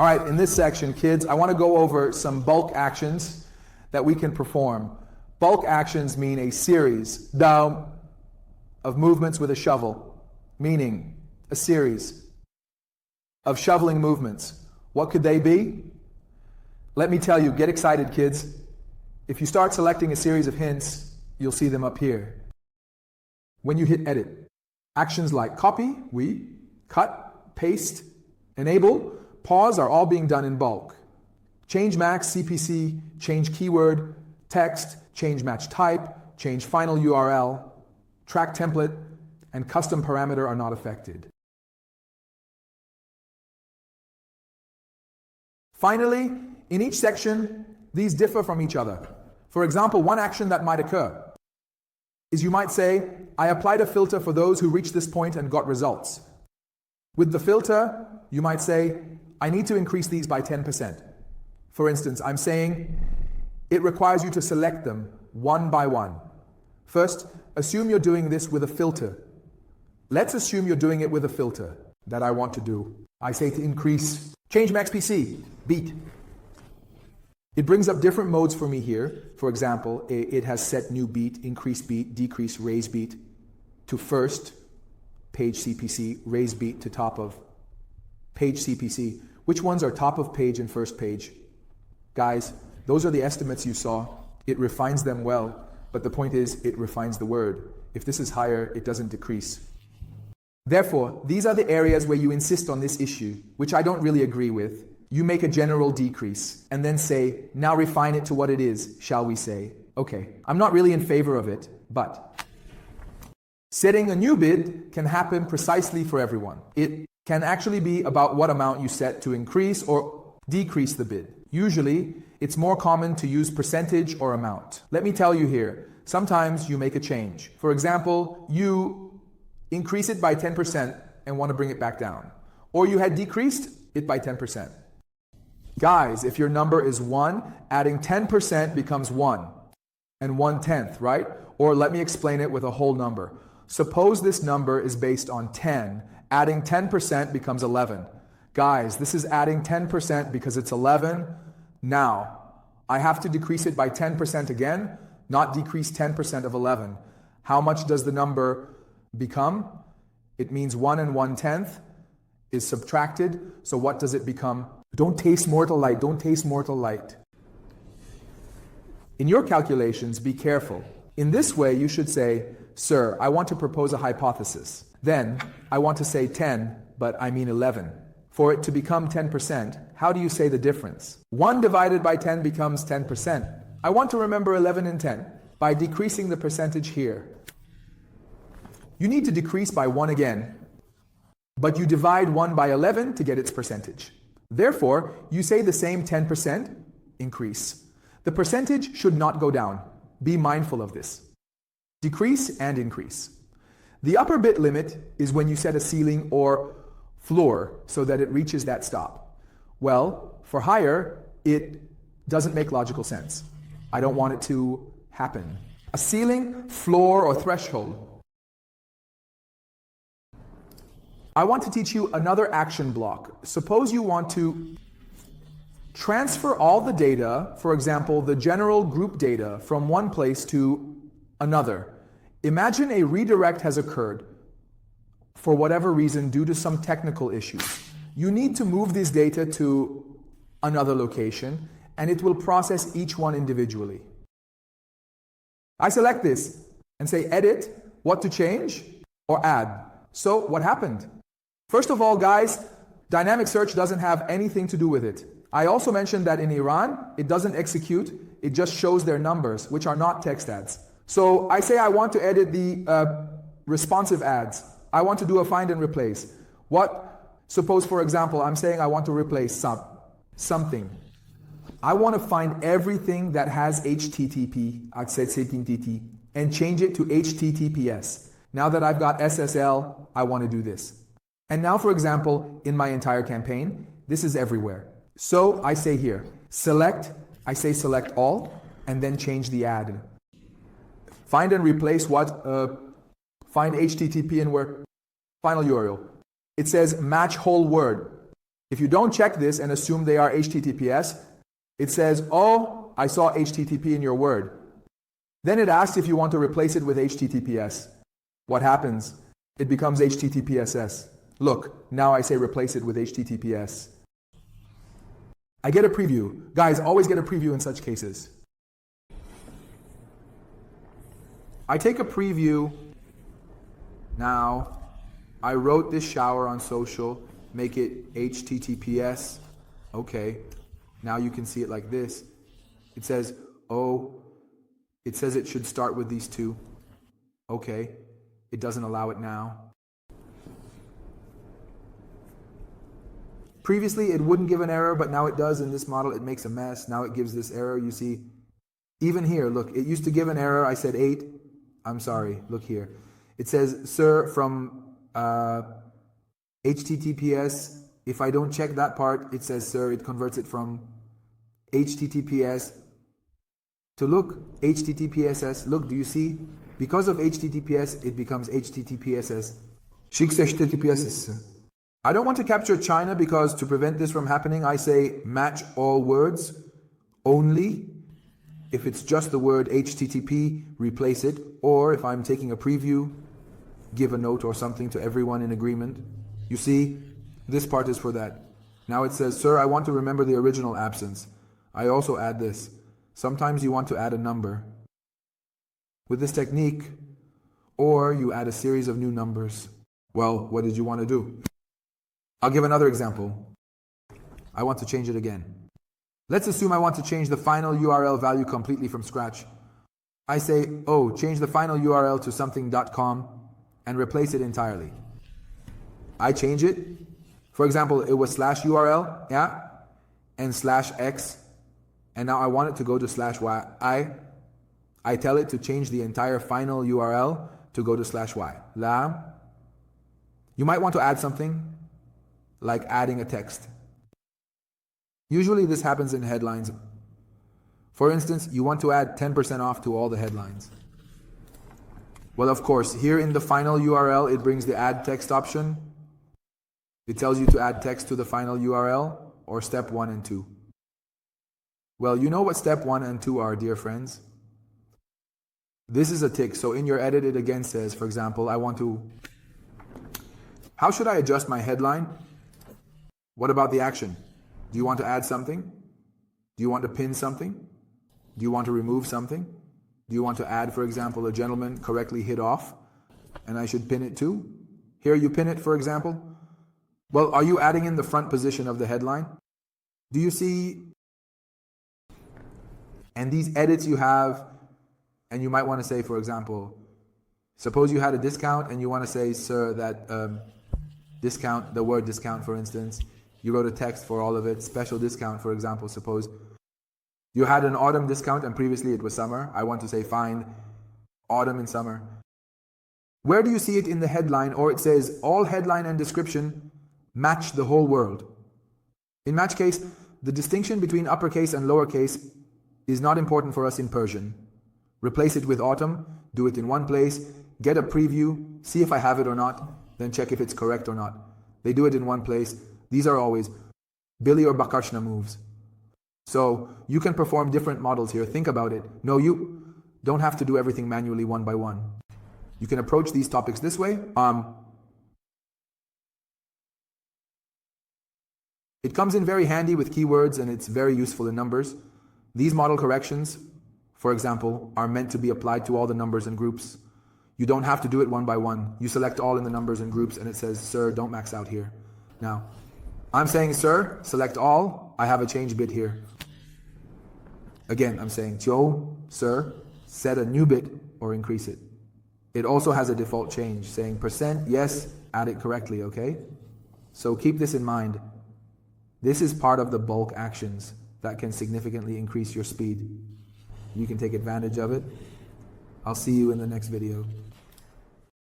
All right, in this section, kids, I want to go over some bulk actions that we can perform. Bulk actions mean a series of movements with a shovel, meaning a series of shoveling movements. What could they be? Let me tell you, get excited, kids. If you start selecting a series of hints, you'll see them up here. When you hit edit, actions like copy, cut, paste, enable, pause are all being done in bulk. Change max, CPC, change keyword, text, change match type, change final URL, track template, and custom parameter are not affected. Finally, in each section, these differ from each other. For example, one action that might occur is you might say, I applied a filter for those who reached this point and got results. With the filter, you might say, I need to increase these by 10%. For instance, I'm saying it requires you to select them one by one. First, assume you're doing this with a filter. Let's assume you're doing it with a filter that I want to do. I say to increase, change max PC, beat. It brings up different modes for me here. For example, it has set new beat, increase beat, decrease, raise beat to first page CPC, raise beat to top of page CPC. Which ones are top of page and first page? Guys, those are the estimates you saw. It refines them well, but the point is it refines the word. If this is higher, it doesn't decrease. Therefore, these are the areas where you insist on this issue, which I don't really agree with. You make a general decrease and then say, now refine it to what it is, shall we say. Okay, I'm not really in favor of it, but setting a new bid can happen precisely for everyone. It can actually be about what amount you set to increase or decrease the bid. Usually, it's more common to use percentage or amount. Let me tell you here, sometimes you make a change. For example, you increase it by 10% and want to bring it back down. Or you had decreased it by 10%. Guys, if your number is 1, adding 10% becomes 1 and 1/10, right? Or let me explain it with a whole number. Suppose this number is based on 10. Adding 10% becomes 11. Guys, this is adding 10% because it's 11. Now, I have to decrease it by 10% again, not decrease 10% of 11. How much does the number become? It means 1 and 1/10 is subtracted. So what does it become? Don't taste mortal light. Don't taste mortal light. In your calculations, be careful. In this way, you should say, sir, I want to propose a hypothesis. Then, I want to say 10, but I mean 11. For it to become 10%, how do you say the difference? 1 divided by 10 becomes 10%. I want to remember 11 and 10 by decreasing the percentage here. You need to decrease by 1 again, but you divide 1 by 11 to get its percentage. Therefore, you say the same 10% increase. The percentage should not go down. Be mindful of this. Decrease and increase. The upper bit limit is when you set a ceiling or floor so that it reaches that stop. Well, for higher, it doesn't make logical sense. I don't want it to happen. A ceiling, floor, or threshold. I want to teach you another action block. Suppose you want to transfer all the data, for example, the general group data, from one place to another. Imagine a redirect has occurred for whatever reason due to some technical issues. You need to move this data to another location, and it will process each one individually. I select this and say edit, what to change, or add. So what happened? First of all, guys, dynamic search doesn't have anything to do with it. I also mentioned that in Iran, it doesn't execute, it just shows their numbers, which are not text ads. So I say I want to edit the responsive ads. I want to do a find and replace. Suppose, for example, I'm saying I want to replace something. I want to find everything that has HTTP, and change it to HTTPS. Now that I've got SSL, I want to do this. And now, for example, in my entire campaign, this is everywhere. So I say here, select all, and then change the ad. Find and replace what? Find HTTP and where? Final URL. It says match whole word. If you don't check this and assume they are HTTPS, it says, oh, I saw HTTP in your word. Then it asks if you want to replace it with HTTPS. What happens? It becomes HTTPSS. Look, now I say replace it with HTTPS. I get a preview. Guys, always get a preview in such cases. I take a preview. Now, I wrote this shower on social, make it HTTPS. Okay, now you can see it like this. It says, oh, it says it should start with these two. Okay, it doesn't allow it now. Previously, it wouldn't give an error, but now it does. In this model, it makes a mess. Now it gives this error, you see. Even here, look, it used to give an error. I said 8. I'm sorry, look here. It says, sir, from HTTPS. If I don't check that part, it says, sir, it converts it from HTTPS to look, HTTPSS. Look, do you see? Because of HTTPS, it becomes HTTPSS. I don't want to capture China because to prevent this from happening, I say match all words only. If it's just the word HTTP, replace it. Or if I'm taking a preview, give a note or something to everyone in agreement. You see, this part is for that. Now it says, sir, I want to remember the original absence. I also add this. Sometimes you want to add a number with this technique, or you add a series of new numbers. Well, what did you want to do? I'll give another example. I want to change it again. Let's assume I want to change the final URL value completely from scratch. I say, oh, change the final URL to something.com and replace it entirely. I change it. For example, it was /URL, yeah, and /x, and now I want it to go to /y. I tell it to change the entire final URL to go to /y. La. You might want to add something, like adding a text. Usually this happens in headlines. For instance, you want to add 10% off to all the headlines. Well, of course, here in the final URL, it brings the add text option. It tells you to add text to the final URL, or step 1 and 2. Well, you know what step 1 and 2 are, dear friends. This is a tick, so in your edit it again says, for example, how should I adjust my headline? What about the action? Do you want to add something? Do you want to pin something? Do you want to remove something? Do you want to add, for example, a gentleman correctly hit off, and I should pin it too? Here you pin it, for example. Well, are you adding in the front position of the headline? Do you see? And these edits you have, and you might want to say, for example, suppose you had a discount and you want to say, sir, that discount, the word discount, for instance, you wrote a text for all of it, special discount, for example. Suppose you had an autumn discount and previously it was summer. I want to say find autumn and summer. Where do you see it in the headline? Or it says all headline and description match the whole world. In match case, the distinction between uppercase and lowercase is not important for us in Persian. Replace it with autumn, do it in one place, get a preview, see if I have it or not, then check if it's correct or not. They do it in one place. These are always Billy or Bakarshna moves. So you can perform different models here. Think about it. No, you don't have to do everything manually one by one. You can approach these topics this way. It comes in very handy with keywords and it's very useful in numbers. These model corrections, for example, are meant to be applied to all the numbers and groups. You don't have to do it one by one. You select all in the numbers and groups and it says, sir, don't max out here. Now, I'm saying, sir, select all. I have a change bit here. Again, I'm saying, Joe, sir, set a new bit or increase it. It also has a default change saying %, yes, add it correctly, okay? So keep this in mind. This is part of the bulk actions that can significantly increase your speed. You can take advantage of it. I'll see you in the next video.